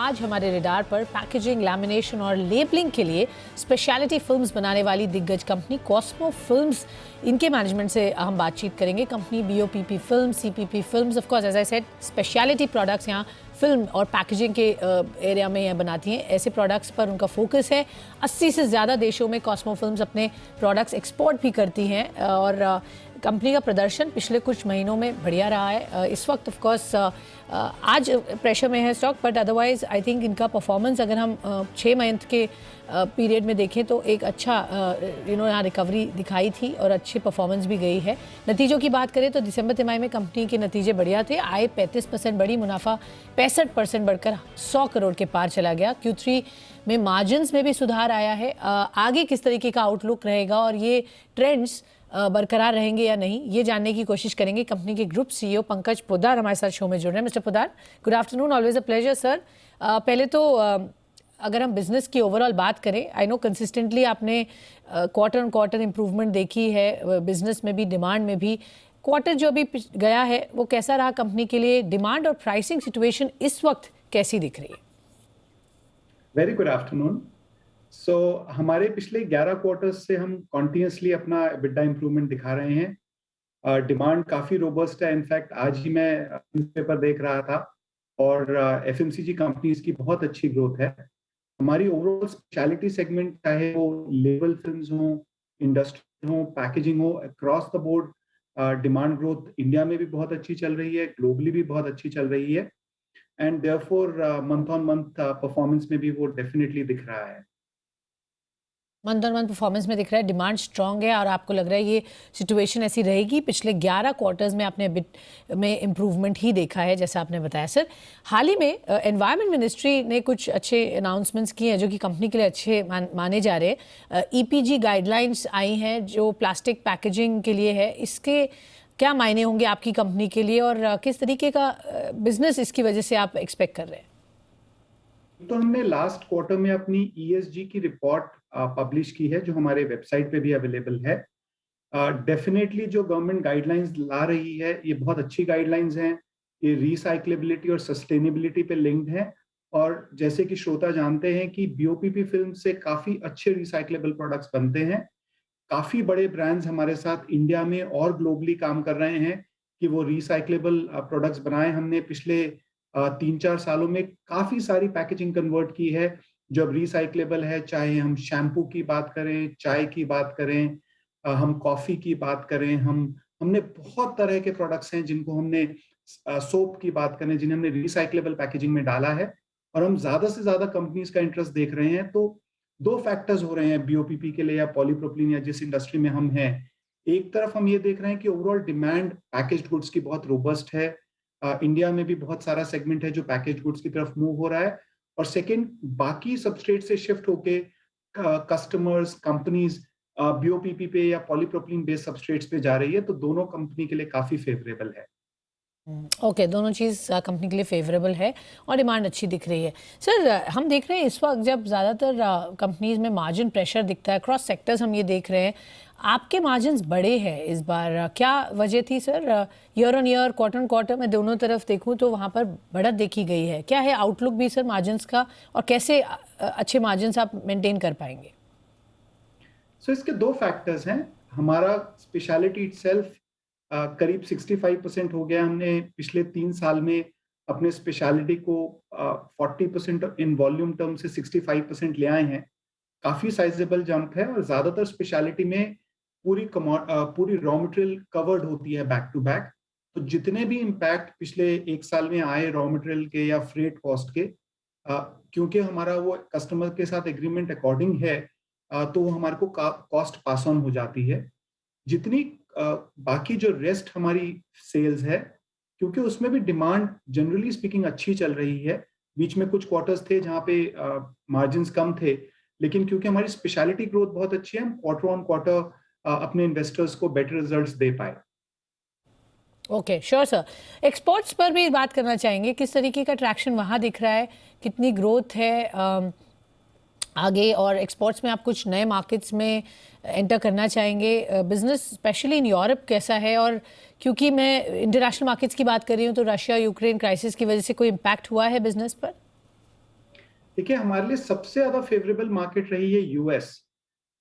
आज हमारे रेडार पर पैकेजिंग, लैमिनेशन और लेबलिंग के लिए स्पेशलिटी फिल्म्स बनाने वाली दिग्गज कंपनी कॉस्मो फिल्म्स, इनके मैनेजमेंट से हम बातचीत करेंगे। Company BOPP film, CPP films, of course as I said, speciality products यहाँ फिल्म और पैकेजिंग के एरिया में यह बनाती हैं। ऐसे प्रोडक्ट्स पर उनका फोकस है। 80 से ज़्यादा देशों में कॉस्मो फिल्म्स अपने प्रोडक्ट्स एक्सपोर्ट भी करती हैं और कंपनी का प्रदर्शन पिछले कुछ महीनों में बढ़िया रहा है। इस वक्त ऑफ कोर्स आज प्रेशर में है stock, but otherwise I think इनका परफॉर्मेंस अगर हम 6 मंथ के पीरियड में देखें तो एक अच्छा यहाँ रिकवरी दिखाई थी और अच्छी परफॉर्मेंस भी गई है। नतीजों की बात करें तो दिसंबर तिमाही में कंपनी के नतीजे बढ़िया थे। आय 35% बढ़ी, मुनाफा 65% बढ़कर 100 करोड़ के पार चला गया। Q3 में मार्जिन्स में भी सुधार आया है। आगे किस तरीके का आउटलुक रहेगा और ये ट्रेंड्स बरकरार रहेंगे या नहीं, ये जानने की कोशिश करेंगे। कंपनी के ग्रुप सीईओ पंकज पोद्दार हमारे साथ शो में जुड़ रहे हैं। Mister Poddar, good afternoon, always a pleasure sir. पहले तो अगर हम बिजनेस की ओवरऑल बात करें, आई नो कंसिस्टेंटली आपने क्वार्टर ऑन क्वार्टर इंप्रूवमेंट देखी है, बिजनेस में भी, डिमांड में भी। क्वार्टर जो अभी गया है वो कैसा रहा कंपनी के लिए? डिमांड और प्राइसिंग सिचुएशन इस वक्त कैसी दिख रही है? Very good afternoon. हमारे पिछले 11 क्वार्टर्स से हम कॉन्टिन्यूसली अपना EBITDA इंप्रूवमेंट दिखा रहे हैं। डिमांड काफी रोबस्ट है। इनफैक्ट आज ही मैं न्यूज़पेपर देख रहा था और FMCG कंपनीज की बहुत अच्छी ग्रोथ है। हमारी ओवरऑल स्पेशलिटी सेगमेंट, चाहे वो लेबल फिल्म्स हो, इंडस्ट्री हो, पैकेजिंग हो, across the board demand growth India में भी बहुत अच्छी चल रही है, ग्लोबली भी बहुत अच्छी चल रही है and therefore month on month performance में भी वो डेफिनेटली दिख रहा है। मंथ ऑन मंथ परफॉर्मेंस में दिख रहा है डिमांड स्ट्रांग है और आपको लग रहा है ये सिचुएशन ऐसी रहेगी? पिछले 11 क्वार्टर्स में आपने बिट में इम्प्रूवमेंट ही देखा है जैसा आपने बताया सर। हाल ही में एनवायरनमेंट मिनिस्ट्री ने कुछ अच्छे अनाउंसमेंट्स किए हैं जो कि कंपनी के लिए अच्छे माने जा रहे हैं। EPG गाइडलाइंस आई हैं जो प्लास्टिक पैकेजिंग के लिए है। इसके क्या मायने होंगे आपकी कंपनी के लिए और किस तरीके का बिजनेस इसकी वजह से आप एक्सपेक्ट कर रहे हैं? तो हमने लास्ट क्वार्टर में अपनी ESG की रिपोर्ट पब्लिश की है जो हमारे वेबसाइट पे भी अवेलेबल है। डेफिनेटली जो गवर्नमेंट गाइडलाइंस ला रही है ये बहुत अच्छी गाइडलाइंस हैं। ये रिसाइक्लेबिलिटी और सस्टेनेबिलिटी पे लिंक्ड है और जैसे कि श्रोता जानते हैं कि BOPP फिल्म से काफी अच्छे रिसाइक्लेबल प्रोडक्ट्स बनते हैं। काफी बड़े ब्रांड्स हमारे साथ इंडिया में और ग्लोबली काम कर रहे हैं कि वो रिसाइक्लेबल प्रोडक्ट्स बनाए। हमने पिछले 3-4 सालों में काफी सारी पैकेजिंग कन्वर्ट की है जो अब रिसाइक्लेबल है, चाहे हम शैम्पू की बात करें, चाय की बात करें, हम कॉफी की बात करें, हमने बहुत तरह के प्रोडक्ट्स हैं जिनको हमने सोप की बात करें जिन्हें हमने रिसाइक्लेबल पैकेजिंग में डाला है और हम ज्यादा से ज्यादा कंपनीज का इंटरेस्ट देख रहे हैं। तो 2 फैक्टर्स हो रहे हैं BOPP के लिए या पॉलीप्रोपिलीन या जिस इंडस्ट्री में हम हैं। एक तरफ हम ये देख रहे हैं कि ओवरऑल डिमांड पैकेज्ड गुड्स की बहुत रोबस्ट है। इंडिया में भी बहुत सारा सेगमेंट है जो पैकेज गुड्स की तरफ मूव हो रहा है और सेकंड, बाकी सबस्ट्रेट से शिफ्ट होके कस्टमर्स, कंपनीज BOPP पे या पॉलीप्रोपिलीन बेस्ड सबस्ट्रेट्स पे जा रही है। तो दोनों कंपनी के लिए काफी फेवरेबल है। ओके, दोनों चीज़ कंपनी के लिए फेवरेबल है और डिमांड अच्छी दिख रही है। सर, हम देख रहे हैं इस वक्त जब ज़्यादातर कंपनीज में मार्जिन प्रेशर दिखता है, क्रॉस सेक्टर्स हम ये देख रहे हैं, आपके मार्जिन्स बड़े हैं इस बार, क्या वजह थी sir? Year on year, quarter on quarter में दोनों तरफ देखूं तो वहाँ पर बढ़त देखी गई है। क्या है आउटलुक भी सर मार्जिन्स का और कैसे अच्छे मार्जिन्स आप मेंटेन कर पाएंगे? इसके 2 फैक्टर्स हैं। हमारा स्पेशलिटी इटसेल्फ करीब 65% हो गया। हमने पिछले 3 साल में अपने स्पेशलिटी को 40% इन वॉल्यूम टर्म से 65% ले आए हैं। काफी साइजेबल जंप है और ज्यादातर स्पेशलिटी में पूरी रॉ मटेरियल कवर्ड होती है बैक टू बैक। तो जितने भी इम्पैक्ट पिछले 1 साल में आए रॉ मटेरियल के या फ्रेट कॉस्ट के, क्योंकि हमारा वो कस्टमर के साथ एग्रीमेंट अकॉर्डिंग है, तो वो हमारे को कॉस्ट पास ऑन हो जाती है। जितनी बाकी जो रेस्ट हमारी सेल्स है, क्योंकि उसमें भी डिमांड जनरली स्पीकिंग अच्छी चल रही है। बीच में कुछ क्वार्टर्स थे जहां पे मार्जिन्स कम थे, लेकिन क्योंकि हमारी स्पेशलिटी ग्रोथ बहुत अच्छी है, हम क्वार्टर ऑन क्वार्टर अपने इन्वेस्टर्स को बेटर रिजल्ट्स दे पाए। Okay, sure sir. एक्सपोर्ट्स पर भी बात करना चाहेंगे, किस तरीके का ट्रैक्शन वहाँ दिख रहा है, कितनी ग्रोथ है आगे, और एक्सपोर्ट्स में आप कुछ नए मार्केट्स में एंटर करना चाहेंगे? बिजनेस स्पेशली इन यूरोप कैसा है? और क्योंकि मैं इंटरनेशनल मार्केट्स की बात कर रही हूँ तो रशिया यूक्रेन क्राइसिस की वजह से कोई इम्पैक्ट हुआ है बिजनेस पर? देखिए, हमारे लिए सबसे ज्यादा फेवरेबल मार्केट रही है यूएस।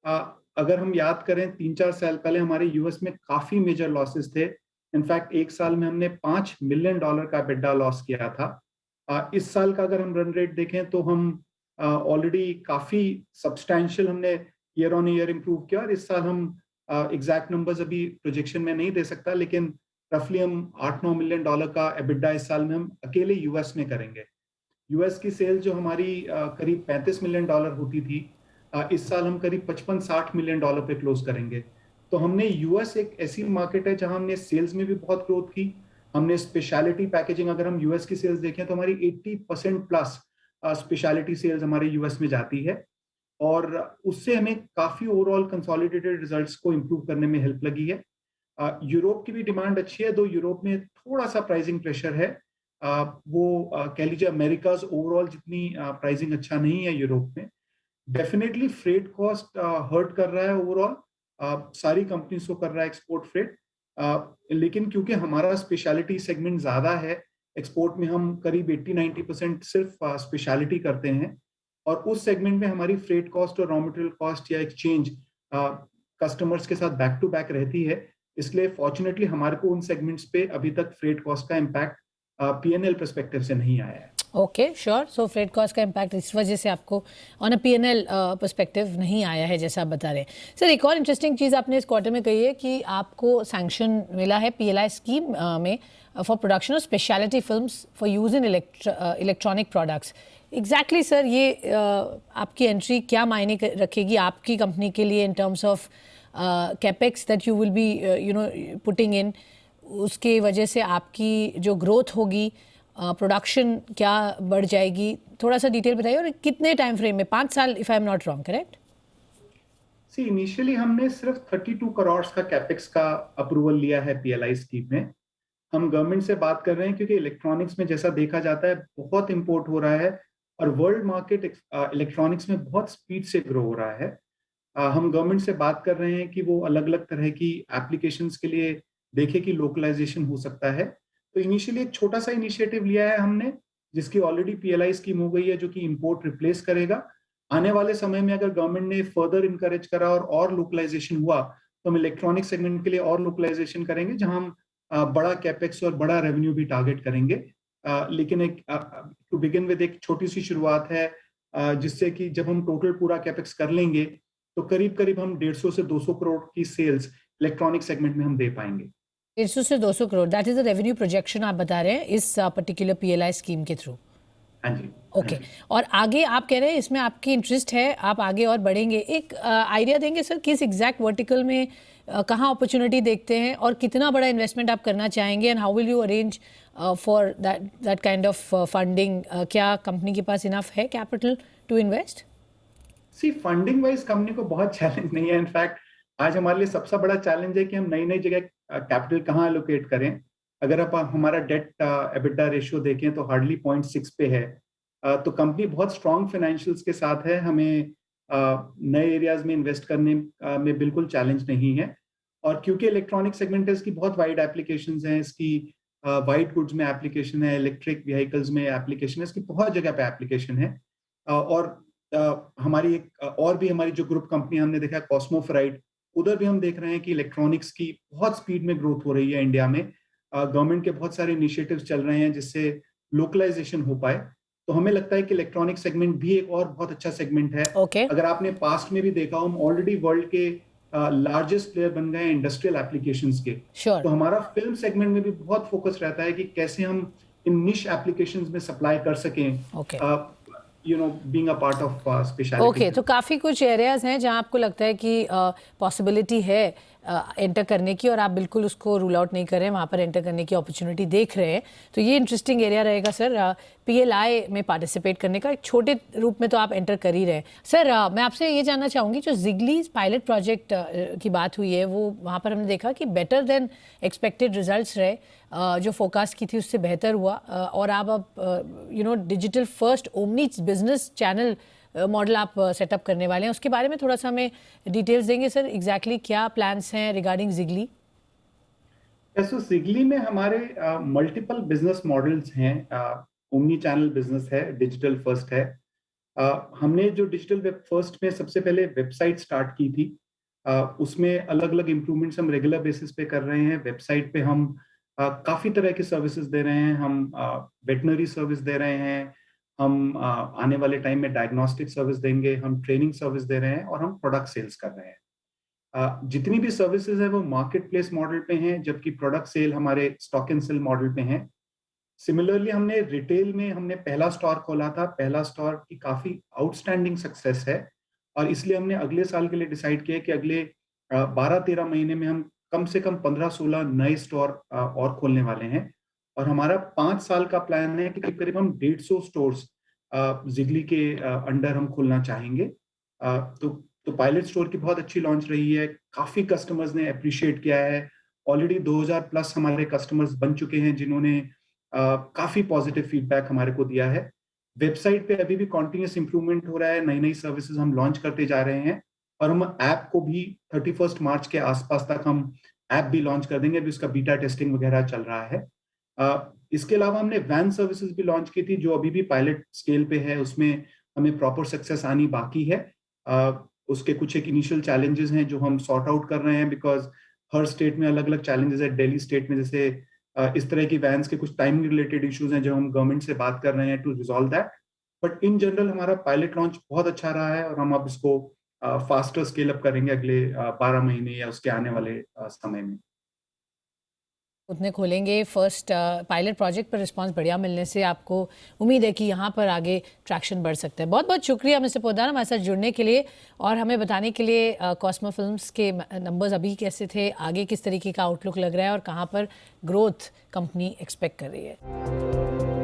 अगर हम याद करें 3-4 साल पहले हमारे यूएस में काफी मेजर लॉसेस थे। इनफैक्ट एक साल में हमने $5 मिलियन का EBITDA लॉस किया था। इस साल का अगर हम रन रेट देखें तो हम ऑलरेडी काफी सब्सटैंशियल हमने ईयर ऑन ईयर इंप्रूव किया, और इस साल हम एग्जैक्ट नंबर्स अभी प्रोजेक्शन में नहीं दे सकता, लेकिन रफली हम $8-9 मिलियन का EBITDA इस साल में हम अकेले यूएस में करेंगे। यूएस की सेल जो हमारी करीब $35 मिलियन होती थी, इस साल हम करीब $55-60 मिलियन पे क्लोज करेंगे। तो हमने यूएस एक ऐसी मार्केट है जहां हमने सेल्स में भी बहुत ग्रोथ की। हमने स्पेशलिटी पैकेजिंग, अगर हम यूएस की सेल्स देखें तो हमारी 80% प्लस स्पेशलिटी सेल्स हमारे यूएस में जाती है, और उससे हमें काफी ओवरऑल कंसोलिडेटेड रिजल्ट्स को इंप्रूव करने में हेल्प लगी है। यूरोप की भी डिमांड अच्छी है, दो यूरोप में थोड़ा सा प्राइसिंग प्रेशर है। वो कह लीजिए अमेरिकाज ओवरऑल जितनी प्राइसिंग अच्छा नहीं है यूरोप में। डेफिनेटली फ्रेट कॉस्ट हर्ट कर रहा है ओवरऑल, सारी कंपनीज को कर रहा है एक्सपोर्ट फ्रेट। लेकिन क्योंकि हमारा स्पेशलिटी सेगमेंट ज्यादा है, एक्सपोर्ट में हम करीब 80-90% सिर्फ स्पेशलिटी करते हैं, और उस सेगमेंट में हमारी फ्रेट कॉस्ट और रॉ मटेरियल कॉस्ट या एक्सचेंज कस्टमर्स के साथ बैक टू बैक रहती है। इसलिए फॉर्चुनेटली हमारे को उन सेगमेंट्स पे अभी तक फ्रेट कॉस्ट का इम्पैक्ट पीएनएल पर्सपेक्टिव से नहीं आया है। Okay, sure. So freight cost का इम्पैक्ट इस वजह से आपको ऑन अ पीएनएल पर्सपेक्टिव नहीं आया है, जैसा आप बता रहे हैं। सर, एक और इंटरेस्टिंग चीज़ आपने इस क्वार्टर में कही है कि आपको सैंक्शन मिला है पीएलआई स्कीम में for production of speciality films for use in electronic products. Exactly sir, ये आपकी एंट्री क्या मायने रखेगी आपकी कंपनी के लिए in terms of capex that you will be putting in? उसके वजह से आपकी जो ग्रोथ होगी, प्रोडक्शन क्या बढ़ जाएगी? थोड़ा सा डिटेल बताइए, और कितने टाइम फ्रेम में? 5 साल, if I am not wrong, correct? See initially हमने सिर्फ 32 करोड़ का कैपेक्स का अप्रूवल लिया है पीएलआई स्कीम में। हम गवर्नमेंट से बात कर रहे हैं क्योंकि इलेक्ट्रॉनिक्स में जैसा देखा जाता है बहुत इंपोर्ट हो रहा है, और वर्ल्ड मार्केट इलेक्ट्रॉनिक्स में बहुत स्पीड से ग्रो हो रहा है। हम गवर्नमेंट से बात कर रहे हैं कि वो अलग अलग तरह की एप्लीकेशंस के लिए देखे कि लोकलाइजेशन हो सकता है। तो इनिशियली एक छोटा सा इनिशिएटिव लिया है हमने, जिसकी ऑलरेडी पीएलआई स्कीम हो गई है, जो कि इंपोर्ट रिप्लेस करेगा। आने वाले समय में अगर गवर्नमेंट ने फर्दर इनकरेज करा और लोकलाइजेशन हुआ, तो हम इलेक्ट्रॉनिक सेगमेंट के लिए और लोकलाइजेशन करेंगे, जहां हम बड़ा कैपेक्स और बड़ा रेवेन्यू भी टारगेट करेंगे। लेकिन एक टू बिगिन विद एक छोटी सी शुरुआत है, जिससे कि जब हम टोटल पूरा कैपेक्स कर लेंगे तो करीब करीब हम 150 से 200 करोड़ की सेल्स इलेक्ट्रॉनिक सेगमेंट में हम दे पाएंगे। 150 से 200 crore, that is the revenue projection आप बता रहे हैं इस पर्टिकुलर पीएलआई स्कीम के थ्रू? हाँ जी। ओके। और आगे आप कह रहे हैं इसमें आपकी इंटरेस्ट है, आप आगे और बढ़ेंगे। एक आइडिया देंगे सर, किस एग्जैक्ट वर्टिकल में कहाँ अपॉर्चुनिटी देखते हैं, और कितना बड़ा इन्वेस्टमेंट आप करना चाहेंगे, and how will you arrange for that kind of funding? क्या कंपनी के पास इनफ है capital to invest? See funding wise company को बहुत चैलेंज नहीं है। इनफैक्ट आज हमारे लिए सबसे बड़ा चैलेंज है कि हम नई नई जगह कैपिटल कहाँ एलोकेट करें। अगर आप हमारा डेट एबिटा रेशियो देखें तो हार्डली 0.6 पे है। तो कंपनी बहुत स्ट्रॉन्ग फाइनेंशियल्स के साथ है। हमें नए एरियाज में इन्वेस्ट करने में बिल्कुल चैलेंज नहीं है। और क्योंकि इलेक्ट्रॉनिक सेगमेंट है, इसकी बहुत वाइड एप्लीकेशंस हैं। इसकी वाइट गुड्स में एप्लीकेशन है, इलेक्ट्रिक व्हीकल्स में एप्लीकेशन है, इसकी बहुत जगह पे एप्लीकेशन है। और हमारी एक और भी हमारी जो ग्रुप कंपनी हमने देखा कॉस्मोफ्राइट, उधर भी हम देख रहे हैं कि इलेक्ट्रॉनिक्स की बहुत स्पीड में ग्रोथ हो रही है इंडिया में। गवर्नमेंट के बहुत सारे इनिशिएटिव्स चल रहे हैं जिससे लोकलाइजेशन हो पाए। तो हमें लगता है कि इलेक्ट्रॉनिक सेगमेंट भी एक और बहुत अच्छा सेगमेंट है। Okay. अगर आपने पास्ट में भी देखा, हम ऑलरेडी वर्ल्ड के लार्जेस्ट प्लेयर बन गए हैं इंडस्ट्रियल एप्लीकेशंस के। Sure. तो हमारा फिल्म सेगमेंट में भी बहुत फोकस रहता है कि कैसे हम इन निश एप्लीकेशंस में सप्लाई कर सकें। Okay. Being a part of specialty. Okay, तो काफ़ी कुछ एरियाज हैं जहां आपको लगता है कि पॉसिबिलिटी है एंटर करने की, और आप बिल्कुल उसको रूल आउट नहीं कर रहे हैं, वहाँ पर एंटर करने की अपॉर्चुनिटी देख रहे हैं। तो ये इंटरेस्टिंग एरिया रहेगा सर पीएलआई में पार्टिसिपेट करने का। एक छोटे रूप में तो आप एंटर कर ही रहे हैं सर। मैं आपसे ये जानना चाहूँगी, जो जिगलीज पायलट प्रोजेक्ट की बात हुई है, वो वहाँ पर हमने देखा कि बेटर देन एक्सपेक्टेड रिजल्ट्स रहे, जो फोकास्ट की थी उससे बेहतर हुआ, और आप अब digital first omni business channel model आप सेटअप करने वाले हैं। उसके बारे में थोड़ा सा हमें डिटेल्स देंगे सर, एग्जैक्टली क्या प्लान्स हैं रिगार्डिंग जिगली? सो जिगली में हमारे मल्टीपल बिजनेस मॉडल्स हैं। ओमनी चैनल बिजनेस है, डिजिटल फर्स्ट है। हमने जो डिजिटल वेब फर्स्ट में सबसे पहले वेबसाइट स्टार्ट की थी, उसमें अलग अलग इम्प्रूवमेंट्स हम रेगुलर बेसिस पे कर रहे हैं। वेबसाइट पे हम काफी तरह के सर्विसेज दे रहे हैं। हम वेटनरी सर्विस दे रहे हैं, हम आने वाले टाइम में डायग्नोस्टिक सर्विस देंगे, हम ट्रेनिंग सर्विस दे रहे हैं और हम प्रोडक्ट सेल्स कर रहे हैं। जितनी भी सर्विसेज है वो मार्केट प्लेस मॉडल पे हैं, जबकि प्रोडक्ट सेल हमारे स्टॉक एंड सेल मॉडल पे हैं। सिमिलरली हमने रिटेल में हमने पहला स्टोर खोला था। पहला स्टोर की काफी आउटस्टैंडिंग सक्सेस है और इसलिए हमने अगले साल के लिए डिसाइड किया कि अगले 12-13 महीने में हम कम से कम 15-16 नए स्टोर और खोलने वाले हैं। और हमारा 5 साल का प्लान है कि करीब हम 150 स्टोर्स जिगली के अंडर हम खोलना चाहेंगे। तो पायलट स्टोर की बहुत अच्छी लॉन्च रही है, काफी कस्टमर्स ने अप्रिशिएट किया है। ऑलरेडी 2000 प्लस हमारे कस्टमर्स बन चुके हैं जिन्होंने काफी पॉजिटिव फीडबैक हमारे को दिया है। वेबसाइट पे अभी भी कॉन्टिन्यूस इंप्रूवमेंट हो रहा है, नई नई सर्विसेज हम लॉन्च करते जा रहे हैं और हम ऐप को भी 31 मार्च के आसपास तक हम ऐप भी लॉन्च कर देंगे। अभी उसका बीटा टेस्टिंग वगैरह चल रहा है। इसके अलावा हमने वैन सर्विसेज भी लॉन्च की थी जो अभी भी पायलट स्केल पे है, उसमें हमें प्रॉपर सक्सेस आनी बाकी है। उसके कुछ एक इनिशियल चैलेंजेस हैं जो हम सॉर्ट आउट कर रहे हैं, बिकॉज हर स्टेट में अलग अलग चैलेंजेस है। दिल्ली स्टेट में जैसे इस तरह की वैन्स के कुछ टाइमिंग रिलेटेड इश्यूज हैं जो हम गवर्नमेंट से बात कर रहे हैं to resolve that. But in general हमारा पायलट लॉन्च बहुत अच्छा रहा है और हम अब इसको फास्टर स्केल अप करेंगे अगले 12 महीने या उसके आने वाले समय में। उतने खोलेंगे। फर्स्ट पायलट प्रोजेक्ट पर रिस्पांस बढ़िया मिलने से आपको उम्मीद है कि यहाँ पर आगे ट्रैक्शन बढ़ सकता है। बहुत बहुत शुक्रिया मिस्टर पोद्दार हमारे साथ जुड़ने के लिए और हमें बताने के लिए कॉस्मो फिल्म्स के नंबर्स अभी कैसे थे, आगे किस तरीके का आउटलुक लग रहा है और कहाँ पर ग्रोथ कंपनी एक्सपेक्ट कर रही है।